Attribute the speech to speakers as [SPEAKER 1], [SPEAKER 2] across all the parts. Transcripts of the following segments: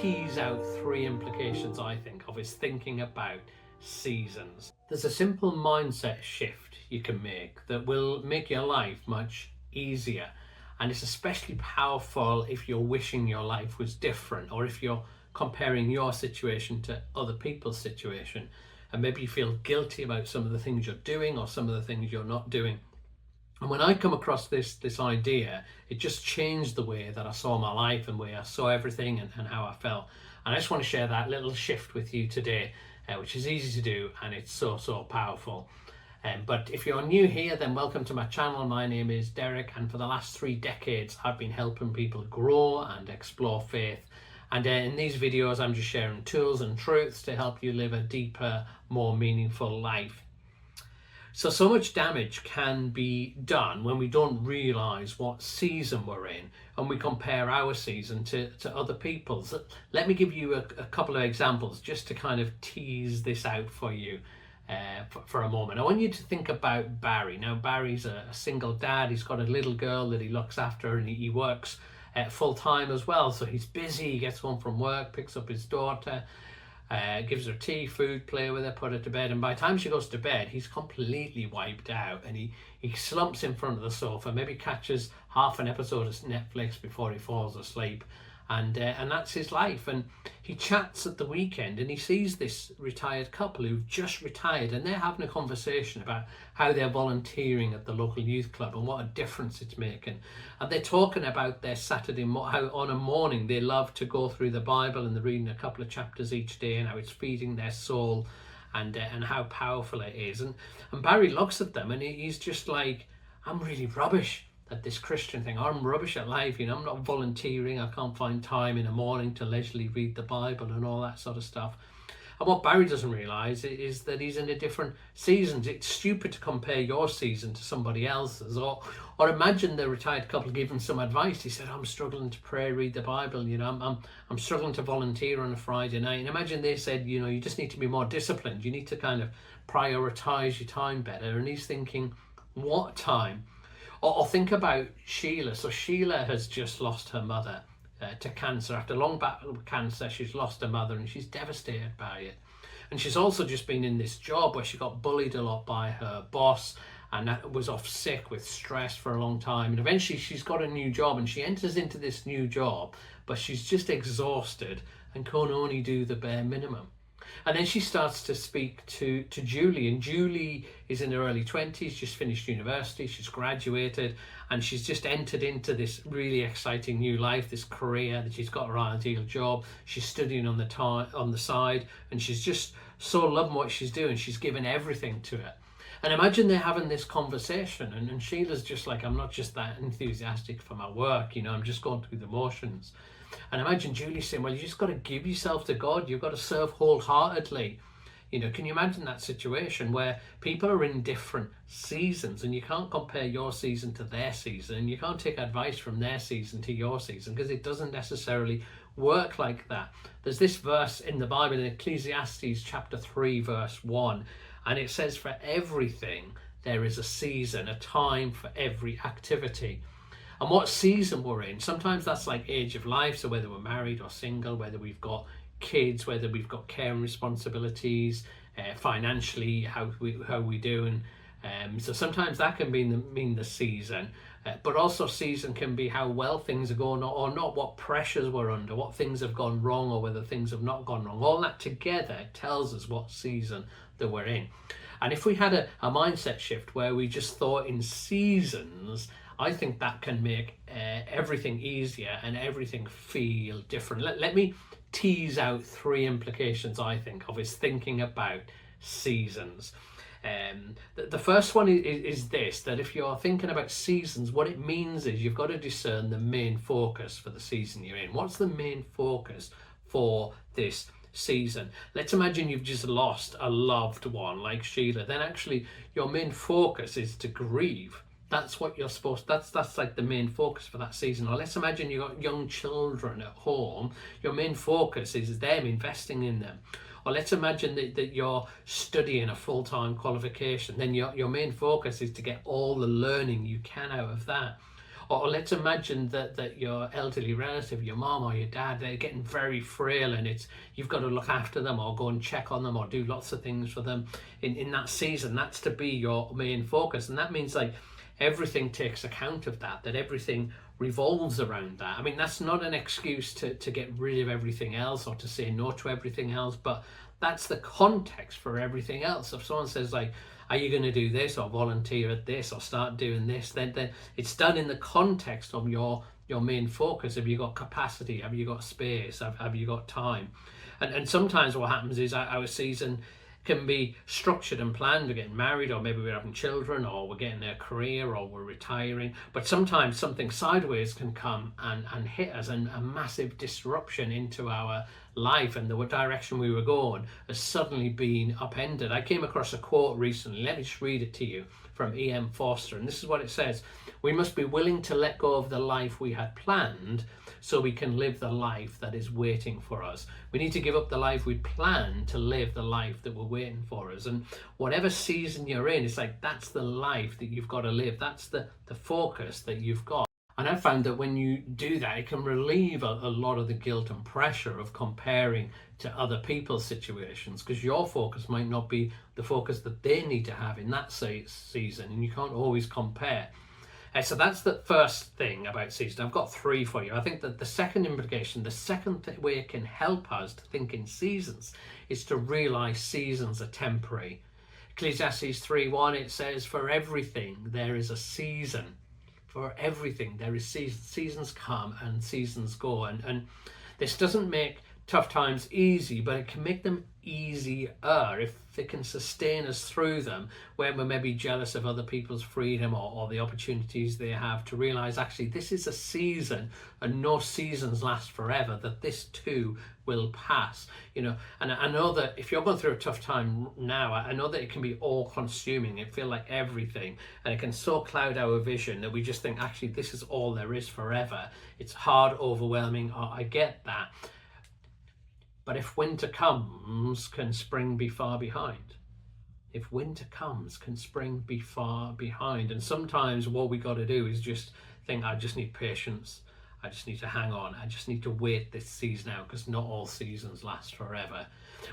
[SPEAKER 1] tease out three implications I think of is thinking about seasons. There's a simple mindset shift you can make that will make your life much easier, and it's especially powerful if you're wishing your life was different, or if you're comparing your situation to other people's situation and maybe you feel guilty about some of the things you're doing or some of the things you're not doing. And when I come across this idea, it just changed the way that I saw my life and the way I saw everything and how I felt. And I just want to share that little shift with you today, which is easy to do and it's so powerful. But if you're new here, then welcome to my channel. My name is Derek, and for the last 3 decades I've been helping people grow and explore faith. And in these videos I'm just sharing tools and truths to help you live a deeper, more meaningful life. So much damage can be done when we don't realise what season we're in and we compare our season to other people's. Let me give you a couple of examples just to kind of tease this out for you for a moment. I want you to think about Barry. Now, Barry's a single dad. He's got a little girl that he looks after, and he works full time as well. So he's busy. He gets home from work, picks up his daughter, gives her tea, food, play with her, put her to bed, and by the time she goes to bed he's completely wiped out, and he slumps in front of the sofa, maybe catches half an episode of Netflix before he falls asleep, and that's his life. And he chats at the weekend and he sees this retired couple who've just retired, and they're having a conversation about how they're volunteering at the local youth club and what a difference it's making. And they're talking about their Saturday, how on a morning they love to go through the Bible and they're reading a couple of chapters each day, and how it's feeding their soul and how powerful it is. And Barry looks at them and he's just like, I'm really rubbish at this Christian thing. I'm rubbish at life, I'm not volunteering. I can't find time in the morning to leisurely read the Bible and all that sort of stuff. And what Barry doesn't realise is that he's in a different season. It's stupid to compare your season to somebody else's. Or imagine the retired couple giving some advice. He said, I'm struggling to pray, read the Bible, I'm struggling to volunteer on a Friday night. And imagine they said, you just need to be more disciplined. You need to kind of prioritise your time better. And he's thinking, what time? Or think about Sheila. So Sheila has just lost her mother to cancer. After a long battle with cancer, she's lost her mother and she's devastated by it. And she's also just been in this job where she got bullied a lot by her boss and was off sick with stress for a long time. And eventually she's got a new job and she enters into this new job, but she's just exhausted and can only do the bare minimum. And then she starts to speak to Julie, and Julie is in her early 20s, just finished university, she's graduated, and she's just entered into this really exciting new life, this career, that she's got her ideal job. She's studying on the side, and she's just so loving what she's doing. She's given everything to it. And imagine they're having this conversation, and Sheila's just like, I'm not just that enthusiastic for my work, I'm just going through the motions. And imagine Julie saying, well, you just got to give yourself to God. You've got to serve wholeheartedly. Can you imagine that situation where people are in different seasons and you can't compare your season to their season, and you can't take advice from their season to your season, because it doesn't necessarily work like that. There's this verse in the Bible in Ecclesiastes chapter 3 verse 1, and it says, for everything there is a season, a time for every activity. And what season we're in, sometimes that's like age of life, so whether we're married or single, whether we've got kids, whether we've got care and responsibilities, financially, how we do. And so sometimes that can mean the season, but also season can be how well things are going or not, what pressures we're under, what things have gone wrong or whether things have not gone wrong. All that together tells us what season that we're in. And if we had a mindset shift where we just thought in seasons, I think that can make everything easier and everything feel different. Let me tease out 3 implications I think of is thinking about seasons. The first one is this, that if you're thinking about seasons, what it means is you've got to discern the main focus for the season you're in. What's the main focus for this season? Let's imagine you've just lost a loved one like Sheila. Then actually your main focus is to grieve. That's what you're supposed to, that's like the main focus for that season. Or let's imagine you've got young children at home. Your main focus is them, investing in them. Or let's imagine that you're studying a full-time qualification. Then your main focus is to get all the learning you can out of that. Or let's imagine that your elderly relative, your mom or your dad, they're getting very frail, and you've got to look after them or go and check on them or do lots of things for them in that season. That's to be your main focus. And that means like everything takes account of that everything revolves around that. I mean, that's not an excuse to get rid of everything else or to say no to everything else, but that's the context for everything else. If someone says like, are you going to do this or volunteer at this or start doing this, then it's done in the context of your main focus. Have you got capacity? Have you got space? Have you got time? And sometimes what happens is our season can be structured and planned. We're getting married, or maybe we're having children, or we're getting a career, or we're retiring. But sometimes something sideways can come and hit us, and a massive disruption into our life, and the direction we were going has suddenly been upended. I came across a quote recently. Let me just read it to you from E.M. Forster, and this is what it says: "We must be willing to let go of the life we had planned so we can live the life that is waiting for us." We need to give up the life we planned to live the life that we're waiting for us. And whatever season you're in, it's like that's the life that you've got to live. That's the focus that you've got. And I found that when you do that, it can relieve a lot of the guilt and pressure of comparing to other people's situations, because your focus might not be the focus that they need to have in that season, and you can't always compare. So that's the first thing about season. I've got three for you. I think that the second implication, the second way it can help us to think in seasons, is to realize seasons are temporary. Ecclesiastes 3:1, it says, "For everything there is a season." For everything there is seasons. Seasons come and seasons go. And this doesn't make tough times easy, but it can make them easier if it can sustain us through them, when we're maybe jealous of other people's freedom or the opportunities they have, to realize actually this is a season and no seasons last forever, that this too will pass. And I know that if you're going through a tough time now, I know that it can be all consuming. It feels like everything, and it can so cloud our vision that we just think actually this is all there is forever. It's hard, overwhelming. I get that. But if winter comes, can spring be far behind? If winter comes, can spring be far behind? And sometimes what we got to do is just think, I just need patience. I just need to hang on. I just need to wait this season out, because not all seasons last forever.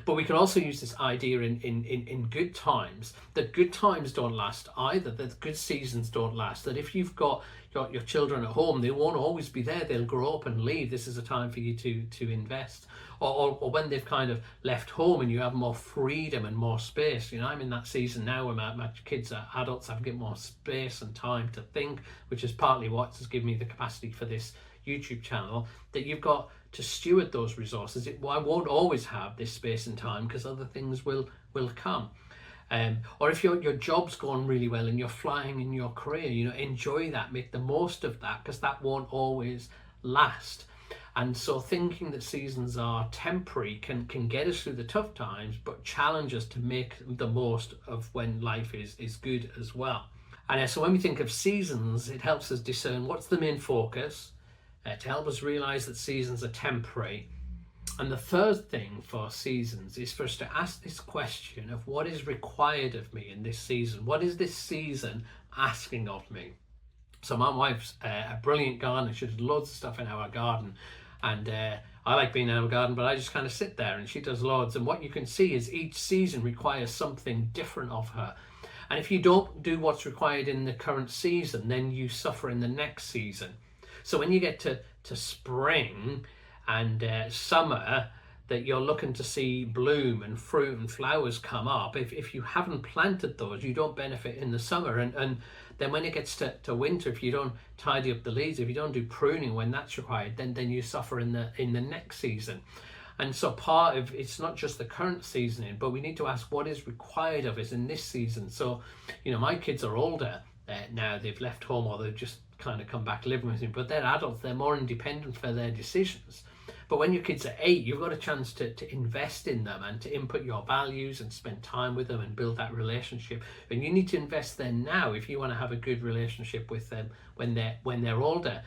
[SPEAKER 1] But we can also use this idea in good times, that good times don't last either, that good seasons don't last, that if you've got your children at home, they won't always be there. They'll grow up and leave. This is a time for you to invest. Or when they've kind of left home and you have more freedom and more space. I'm in that season now where my kids are adults. I get more space and time to think, which is partly what has given me the capacity for this YouTube channel, that you've got to steward those resources. I won't always have this space and time, because other things will come. Or if your job's going really well and you're flying in your career, enjoy that, make the most of that, because that won't always last. And so thinking that seasons are temporary can get us through the tough times, but challenge us to make the most of when life is good as well. And so when we think of seasons, it helps us discern what's the main focus, to help us realize that seasons are temporary. And the third thing for seasons is for us to ask this question of what is required of me in this season. What is this season asking of me? So my wife's a brilliant gardener. She does loads of stuff in our garden. And I like being in our garden, but I just kind of sit there, and she does loads. And what you can see is each season requires something different of her. And if you don't do what's required in the current season, then you suffer in the next season. So when you get to spring and summer, that you're looking to see bloom and fruit and flowers come up, if you haven't planted those, you don't benefit in the summer. And then when it gets to winter, if you don't tidy up the leaves, if you don't do pruning when that's required, then you suffer in the next season. And so part of it's not just the current seasoning, but we need to ask what is required of us in this season. So my kids are older now. They've left home, or they've just kind of come back living with me, but they're adults. They're more independent for their decisions. But when your kids are 8, you've got a chance to invest in them and to input your values and spend time with them and build that relationship. And you need to invest there now if you want to have a good relationship with them when they're older.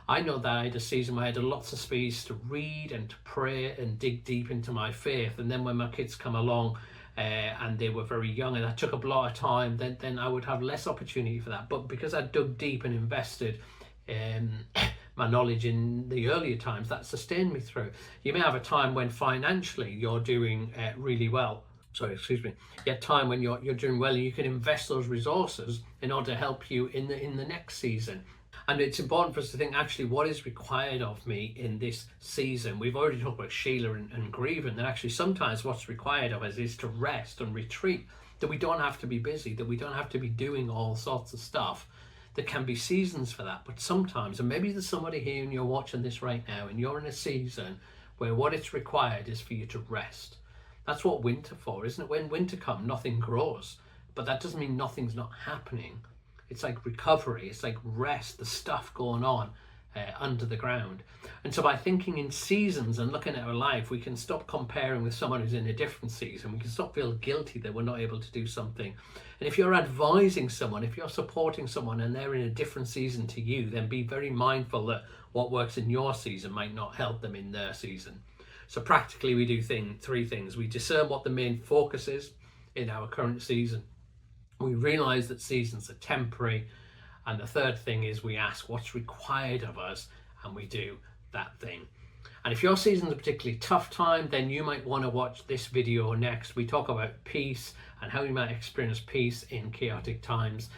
[SPEAKER 1] I know that I had a season where I had lots of space to read and to pray and dig deep into my faith. And then when my kids come along, and they were very young and that took up a lot of time, then I would have less opportunity for that. But because I dug deep and invested my knowledge in the earlier times that sustained me through. You may have a time when financially you're doing really well. Sorry, excuse me. You have time when you're doing well, and you can invest those resources in order to help you in the next season. And it's important for us to think, actually, what is required of me in this season? We've already talked about Sheila and grieving, and actually sometimes what's required of us is to rest and retreat, that we don't have to be busy, that we don't have to be doing all sorts of stuff. There can be seasons for that, but sometimes, and maybe there's somebody here and you're watching this right now and you're in a season where what it's required is for you to rest. That's what winter for, isn't it? When winter comes, nothing grows, but that doesn't mean nothing's not happening. It's like recovery, it's like rest, the stuff going on under the ground. And so by thinking in seasons and looking at our life, we can stop comparing with someone who's in a different season. We can stop feeling guilty that we're not able to do something. And if you're advising someone, if you're supporting someone and they're in a different season to you, then be very mindful that what works in your season might not help them in their season. So practically we do three things. We discern what the main focus is in our current season. We realize that seasons are temporary. And the third thing is we ask what's required of us, and we do that thing. And if your season's a particularly tough time, then you might want to watch this video next. We talk about peace and how you might experience peace in chaotic times.